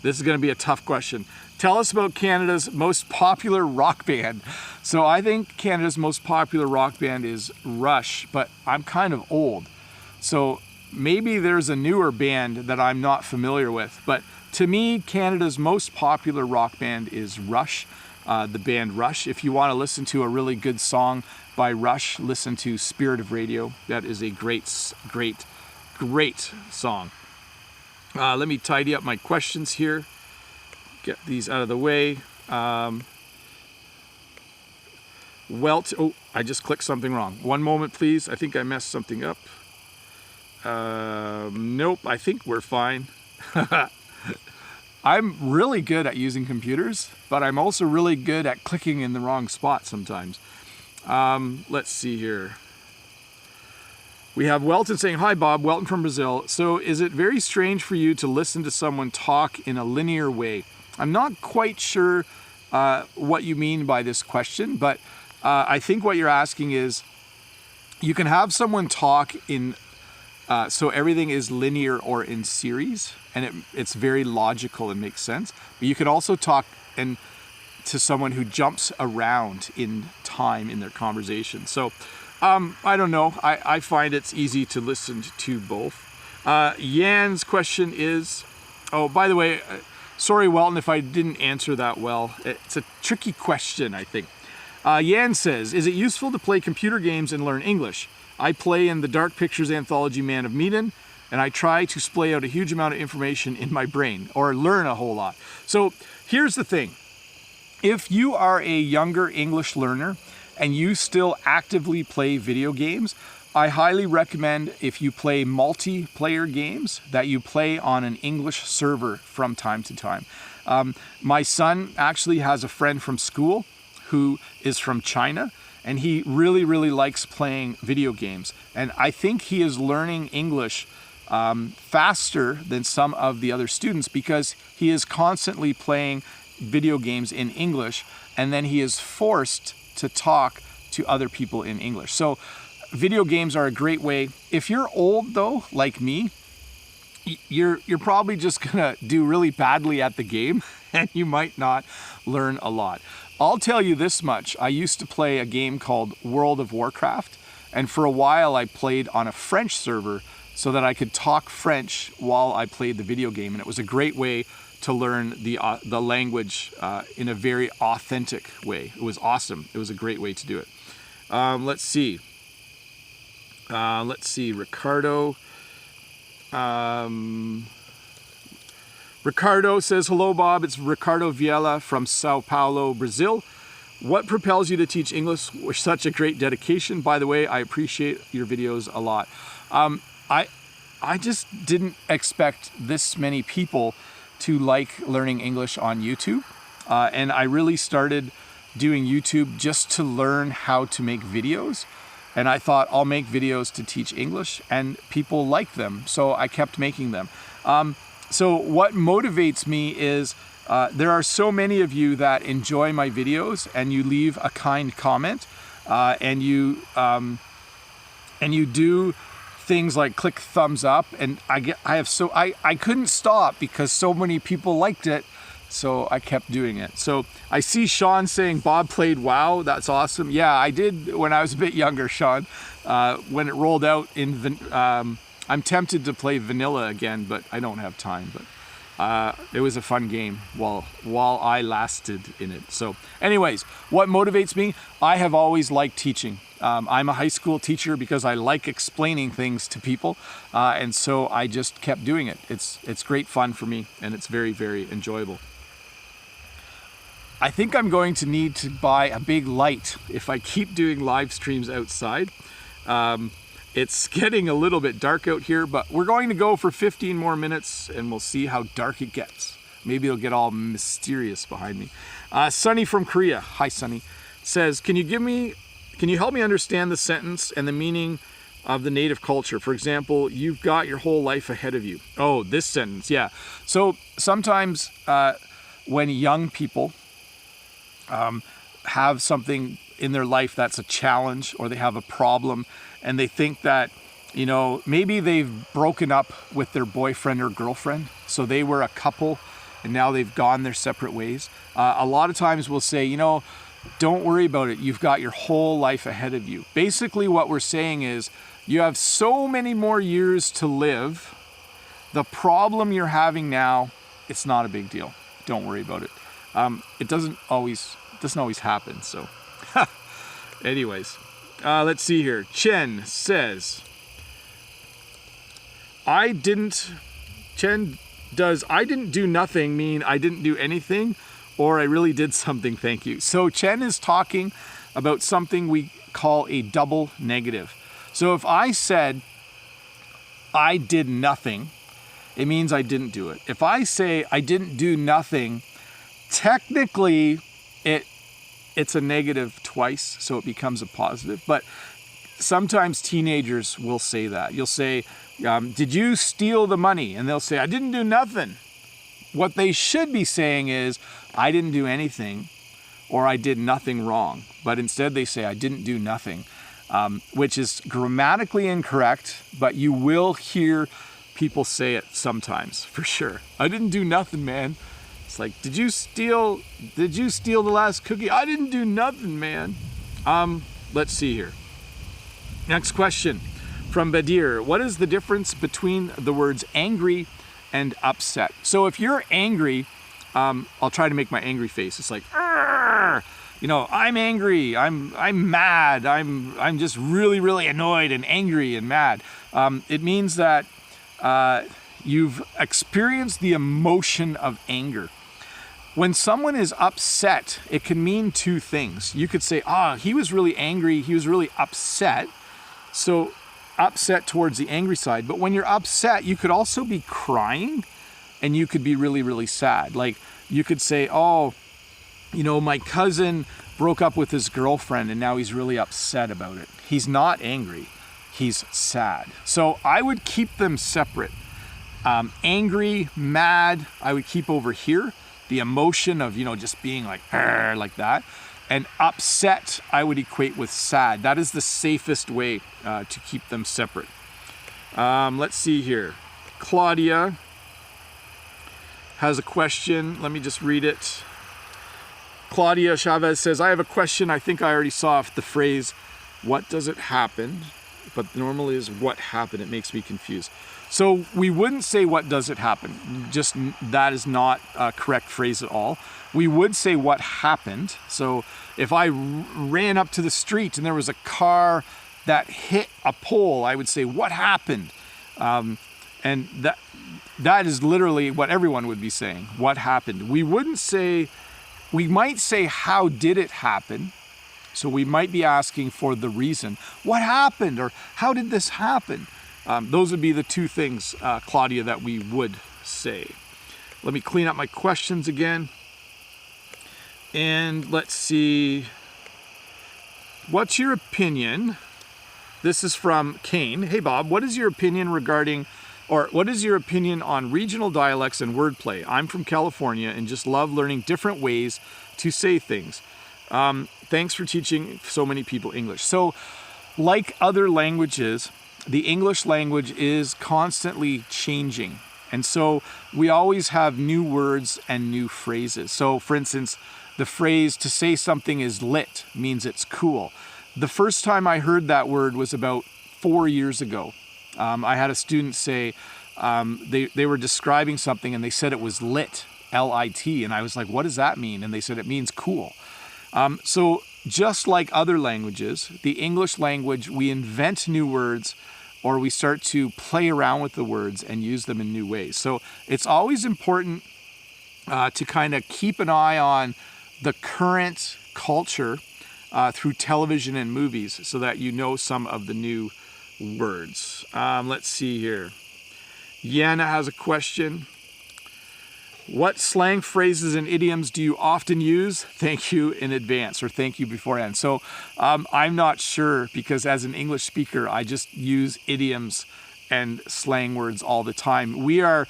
this is going to be a tough question. Tell us about Canada's most popular rock band. So I think Canada's most popular rock band is Rush, but I'm kind of old. So maybe there's a newer band that I'm not familiar with. But to me, Canada's most popular rock band is Rush. The band Rush. If you want to listen to a really good song by Rush, listen to Spirit of Radio. That is a great song. Let me tidy up my questions here. Get these out of the way. I just clicked something wrong. One moment, please. I think I messed something up. Nope, I think we're fine. I'm really good at using computers, but I'm also really good at clicking in the wrong spot sometimes. Let's see here. We have Welton saying, "Hi, Bob. Welton from Brazil. So is it very strange for you to listen to someone talk in a linear way?" I'm not quite sure what you mean by this question, but I think what you're asking is, you can have someone talk in so everything is linear or in series, and it's very logical and makes sense. But you can also talk to someone who jumps around in time in their conversation. So I don't know. I find it's easy to listen to both. Yan's question is, by the way, sorry, Welton, if I didn't answer that well. It's a tricky question, I think. Yan says, "Is it useful to play computer games and learn English? I play in the Dark Pictures anthology Man of Medan, and I try to splay out a huge amount of information in my brain, or learn a whole lot." So here's the thing. If you are a younger English learner and you still actively play video games, I highly recommend, if you play multiplayer games, that you play on an English server from time to time. My son actually has a friend from school who is from China, and he really, really likes playing video games. And I think he is learning English faster than some of the other students, because he is constantly playing video games in English, and then he is forced to talk to other people in English. So video games are a great way. If you're old though, like me, you're probably just gonna do really badly at the game, and you might not learn a lot. I'll tell you this much. I used to play a game called World of Warcraft, and for a while I played on a French server so that I could talk French while I played the video game, and it was a great way to learn the language in a very authentic way. It was awesome. It was a great way to do it. Let's see. Ricardo. Ricardo says, "Hello, Bob. It's Ricardo Viela from Sao Paulo, Brazil. What propels you to teach English with such a great dedication? By the way, I appreciate your videos a lot." I just didn't expect this many people to like learning English on YouTube. And I really started doing YouTube just to learn how to make videos. And I thought, I'll make videos to teach English, and people like them. So I kept making them. So what motivates me is there are so many of you that enjoy my videos, and you leave a kind comment, and you do things like click thumbs up, and I couldn't stop because so many people liked it, so I kept doing it. So I see Sean saying Bob played WoW. That's awesome. Yeah, I did when I was a bit younger, Sean. When it rolled out I'm tempted to play vanilla again, but I don't have time. But it was a fun game while I lasted in it. So anyways, what motivates me? I have always liked teaching. I'm a high school teacher because I like explaining things to people, and so I just kept doing it. It's great fun for me, and it's very, very enjoyable. I think I'm going to need to buy a big light if I keep doing live streams outside. It's getting a little bit dark out here, but we're going to go for 15 more minutes and we'll see how dark it gets. Maybe it'll get all mysterious behind me. Sunny from Korea, hi Sunny, says, can you help me understand the sentence and the meaning of the native culture? For example, you've got your whole life ahead of you. Oh, this sentence, yeah. So sometimes when young people have something in their life that's a challenge, or they have a problem, and they think that, you know, maybe they've broken up with their boyfriend or girlfriend, so they were a couple and now they've gone their separate ways. A lot of times we'll say, you know, don't worry about it, you've got your whole life ahead of you. Basically what we're saying is you have so many more years to live. The problem you're having now, it's not a big deal. Don't worry about it. It doesn't always happen, so anyways. Let's see here. Chen says, does I didn't do nothing mean I didn't do anything, or I really did something? Thank you. So Chen is talking about something we call a double negative. So if I said I did nothing, it means I didn't do it. If I say I didn't do nothing, technically it's a negative twice, so it becomes a positive. But sometimes teenagers will say that. You'll say, did you steal the money? And they'll say, I didn't do nothing. What they should be saying is, I didn't do anything, or I did nothing wrong. But instead they say, I didn't do nothing, which is grammatically incorrect, but you will hear people say it sometimes, for sure. I didn't do nothing, man. It's like, did you steal the last cookie? I didn't do nothing, man. Let's see here. Next question from Badir. What is the difference between the words angry and upset? So if you're angry, I'll try to make my angry face. It's like, you know, I'm angry, I'm mad, I'm just really, really annoyed and angry and mad. It means that you've experienced the emotion of anger. When someone is upset, it can mean two things. You could say, he was really angry, he was really upset. So upset towards the angry side. But when you're upset, you could also be crying, and you could be really, really sad. Like you could say, you know, my cousin broke up with his girlfriend and now he's really upset about it. He's not angry, he's sad. So I would keep them separate. Angry, mad, I would keep over here. The emotion of, you know, just being like that. And upset, I would equate with sad. That is the safest way to keep them separate. Let's see here. Claudia has a question. Let me just read it. Claudia Chavez says, I have a question. I think I already saw the phrase, what does it happen? But normally is what happened. It makes me confused. So we wouldn't say what does it happen. Just that is not a correct phrase at all. We would say what happened. So if I ran up to the street and there was a car that hit a pole, I would say what happened? And that is literally what everyone would be saying. What happened? We might say how did it happen? So we might be asking for the reason. What happened? Or how did this happen? Those would be the two things, Claudia, that we would say. Let me clean up my questions again. And let's see. What's your opinion? This is from Kane. Hey, Bob, what is your opinion on regional dialects and wordplay? I'm from California and just love learning different ways to say things. Thanks for teaching so many people English. So, like other languages, the English language is constantly changing. And so we always have new words and new phrases. So for instance, the phrase to say something is lit means it's cool. The first time I heard that word was about 4 years ago. I had a student say, they were describing something and they said it was lit, L-I-T. And I was like, what does that mean? And they said it means cool. So just like other languages, the English language, we invent new words or we start to play around with the words and use them in new ways. So it's always important to kind of keep an eye on the current culture through television and movies so that you know some of the new words. Let's see here. Yana has a question. What slang phrases and idioms do you often use? Thank you in advance, or thank you beforehand. So I'm not sure, because as an English speaker, I just use idioms and slang words all the time. We are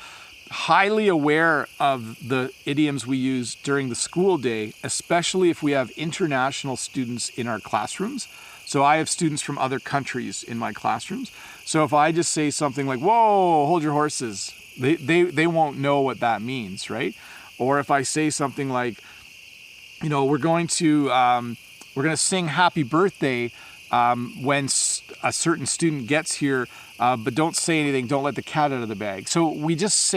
highly aware of the idioms we use during the school day, especially if we have international students in our classrooms. So I have students from other countries in my classrooms. So if I just say something like, whoa, hold your horses, they won't know what that means, right? Or if I say something like, you know, we're going to sing happy birthday when a certain student gets here, but don't say anything, don't let the cat out of the bag. So we just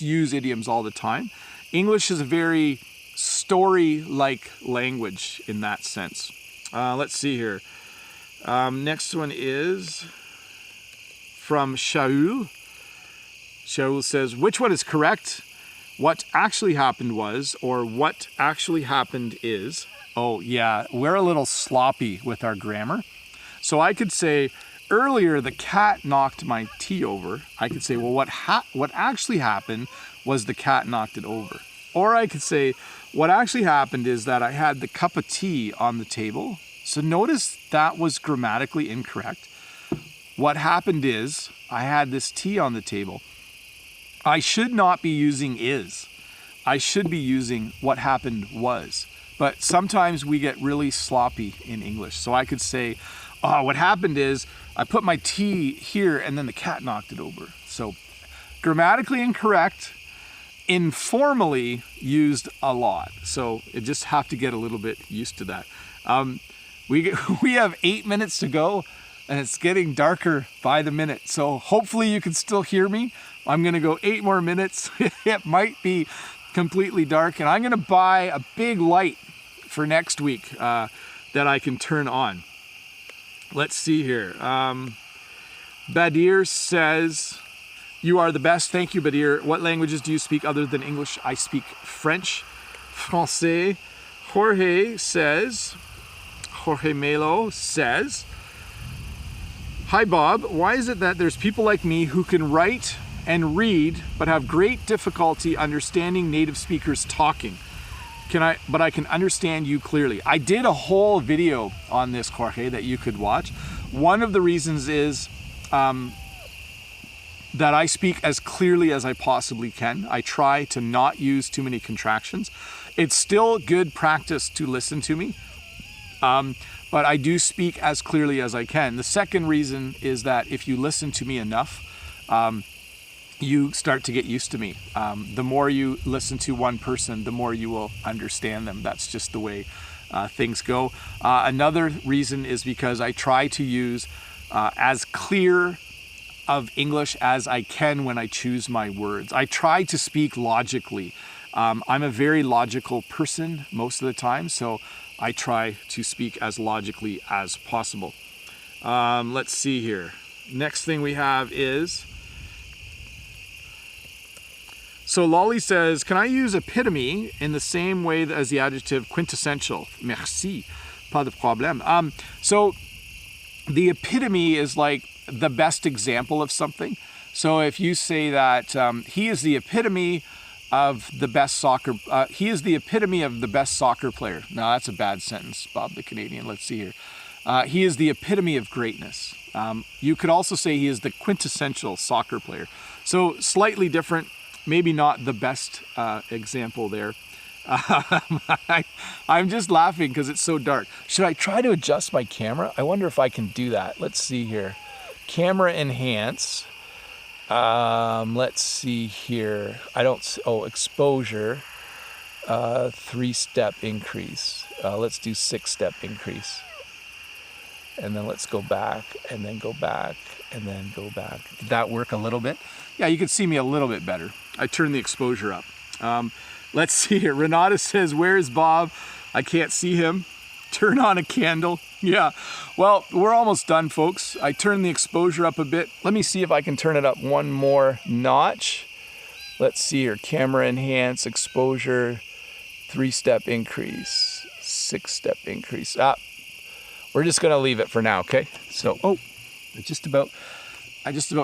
use idioms all the time. English is a very story-like language in that sense. Let's see here. Next one is from Shaul. Shaul says, which one is correct? What actually happened was, or what actually happened is. Oh yeah, we're a little sloppy with our grammar. So I could say, earlier the cat knocked my tea over. I could say, well, what actually happened was the cat knocked it over. Or I could say, what actually happened is that I had the cup of tea on the table. So notice that was grammatically incorrect. What happened is I had this tea on the table. I should not be using is. I should be using what happened was. But sometimes we get really sloppy in English. So I could say, oh, what happened is I put my tea here and then the cat knocked it over. So grammatically incorrect, informally used a lot. So you just have to get a little bit used to that. We have 8 minutes to go and it's getting darker by the minute. So hopefully you can still hear me. I'm gonna go 8 more minutes. It might be completely dark, and I'm gonna buy a big light for next week that I can turn on. Let's see here. Badir says, you are the best. Thank you, Badir. What languages do you speak other than English? I speak French, Francais. Jorge Melo says, hi Bob, why is it that there's people like me who can write and read but have great difficulty understanding native speakers talking? But I can understand you clearly. I did a whole video on this, Jorge, that you could watch. One of the reasons is that I speak as clearly as I possibly can. I try to not use too many contractions. It's still good practice to listen to me, but I do speak as clearly as I can. The second reason is that if you listen to me enough, you start to get used to me. The more you listen to one person, the more you will understand them. That's just the way things go. Another reason is because I try to use as clear of English as I can when I choose my words. I try to speak logically. I'm a very logical person most of the time, so I try to speak as logically as possible. Let's see here. Next thing we have is, so Lolly says, can I use epitome in the same way as the adjective quintessential? Merci, pas de problème. So the epitome is like the best example of something. So if you say that he is the epitome of the best soccer, he is the epitome of the best soccer player. No, that's a bad sentence, Bob the Canadian. Let's see here. He is the epitome of greatness. You could also say he is the quintessential soccer player. So slightly different, maybe not the best example there. I'm just laughing because it's so dark. Should I try to adjust my camera? I wonder if I can do that. Let's see here. camera enhance. Let's see here. Exposure, 3-step increase. Let's do 6-step increase. And then let's go back, and then go back, and then go back. Did that work a little bit? Yeah, you can see me a little bit better. I turned the exposure up. Let's see here. Renata says, where is Bob? I can't see him. Turn on a candle. Yeah, well, we're almost done, folks. I turned the exposure up a bit. Let me see if I can turn it up one more notch. Let's see here. Camera enhance, exposure, 3-step increase, 6-step increase. We're just gonna leave it for now, okay? So, I just about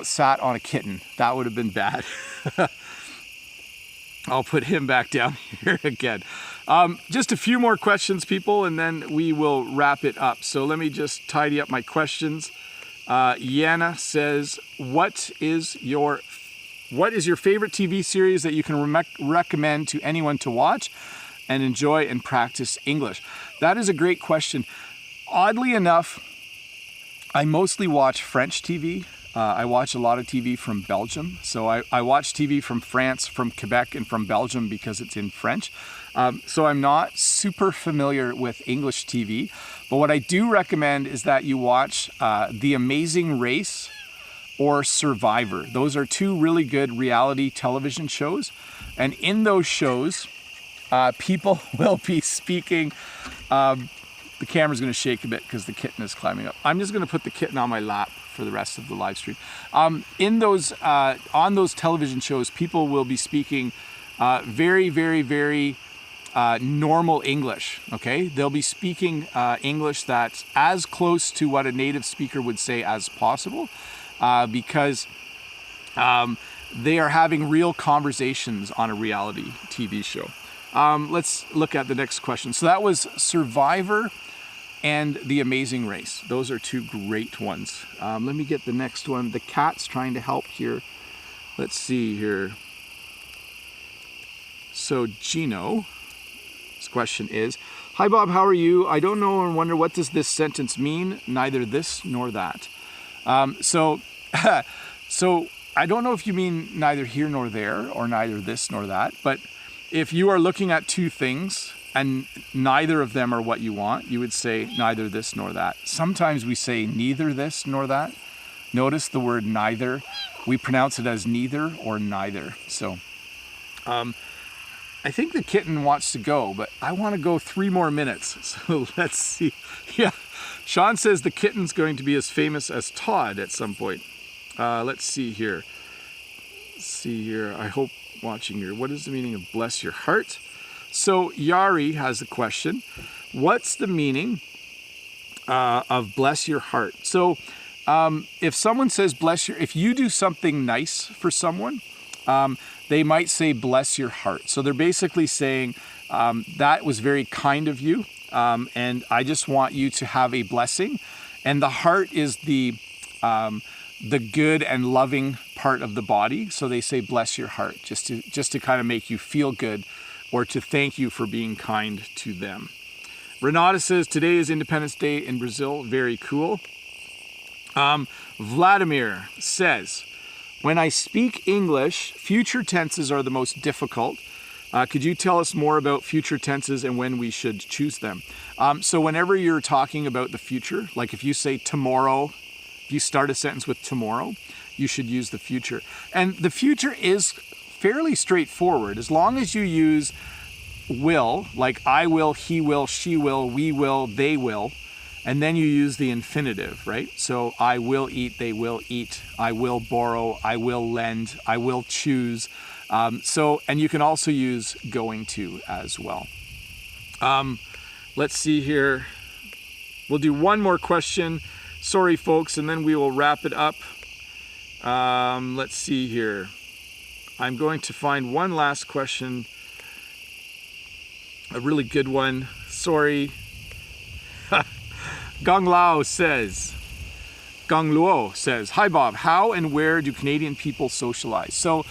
sat on a kitten. That would have been bad. I'll put him back down here again. Just a few more questions, people, and then we will wrap it up. So let me just tidy up my questions. Yana says, what is your favorite TV series that you can recommend to anyone to watch and enjoy and practice English? That is a great question. Oddly enough, I mostly watch French TV. I watch a lot of TV from Belgium. So I watch TV from France, from Quebec, and from Belgium because it's in French. So I'm not super familiar with English TV. But what I do recommend is that you watch The Amazing Race or Survivor. Those are two really good reality television shows. And in those shows, people will be speaking... the camera's going to shake a bit because the kitten is climbing up. I'm just going to put the kitten on my lap for the rest of the live stream. On those television shows, people will be speaking very, very, very normal English, okay? They'll be speaking English that's as close to what a native speaker would say as possible because they are having real conversations on a reality TV show. Let's look at the next question. So that was Survivor and The Amazing Race. Those are two great ones. Let me get the next one. The cat's trying to help here. Let's see here. So Gino, his question is, hi Bob, how are you? I don't know and wonder, what does this sentence mean? Neither this nor that. So I don't know if you mean neither here nor there or neither this nor that, but if you are looking at two things and neither of them are what you want, you would say neither this nor that. Sometimes we say neither this nor that. Notice the word neither. We pronounce it as neither or neither. So I think the kitten wants to go, but I want to go 3 more minutes. So let's see. Yeah, Sean says the kitten's going to be as famous as Todd at some point. Let's see here. I hope watching here. What is the meaning of bless your heart? So Yari has a question. What's the meaning of bless your heart? So if someone says if you do something nice for someone, they might say bless your heart. So they're basically saying that was very kind of you, and I just want you to have a blessing. And the heart is the good and loving part of the body. So they say bless your heart, just to kind of make you feel good or to thank you for being kind to them. Renata says today is Independence Day in Brazil. Very cool. Vladimir says, when I speak English, future tenses are the most difficult. Could you tell us more about future tenses and when we should choose them? So whenever you're talking about the future, like if you say tomorrow, if you start a sentence with tomorrow, you should use the future. And the future is fairly straightforward. As long as you use will, like I will, he will, she will, we will, they will, and then you use the infinitive, right? So I will eat, they will eat, I will borrow, I will lend, I will choose. And you can also use going to as well. Let's see here. We'll do one more question. Sorry, folks, and then we will wrap it up. Let's see here. I'm going to find one last question. A really good one. Sorry. Gong Luo says, hi Bob, how and where do Canadian people socialize? So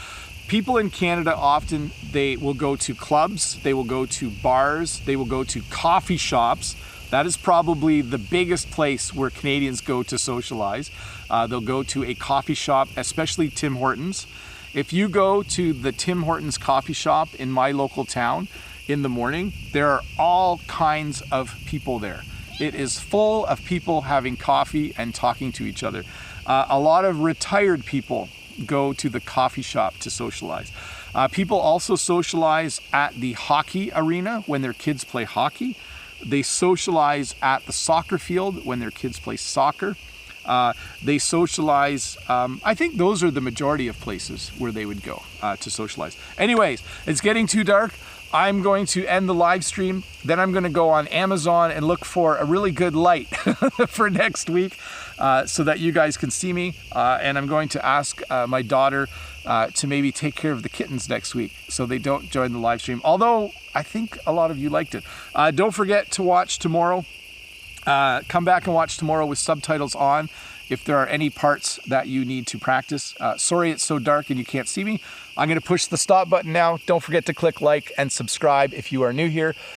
people in Canada often, they will go to clubs, they will go to bars, they will go to coffee shops, That is probably the biggest place where Canadians go to socialize. They'll go to a coffee shop, especially Tim Hortons. If you go to the Tim Hortons coffee shop in my local town in the morning, there are all kinds of people there. It is full of people having coffee and talking to each other. A lot of retired people go to the coffee shop to socialize. People also socialize at the hockey arena when their kids play hockey. They socialize at the soccer field when their kids play soccer. They socialize, I think those are the majority of places where they would go to socialize. Anyways, it's getting too dark. I'm going to end the live stream. Then I'm going to go on Amazon and look for a really good light for next week so that you guys can see me. And I'm going to ask my daughter to maybe take care of the kittens next week so they don't join the live stream. Although I think a lot of you liked it. Don't forget to watch tomorrow. Come back and watch tomorrow with subtitles on if there are any parts that you need to practice. Sorry it's so dark and you can't see me. I'm going to push the stop button now. Don't forget to click like and subscribe if you are new here.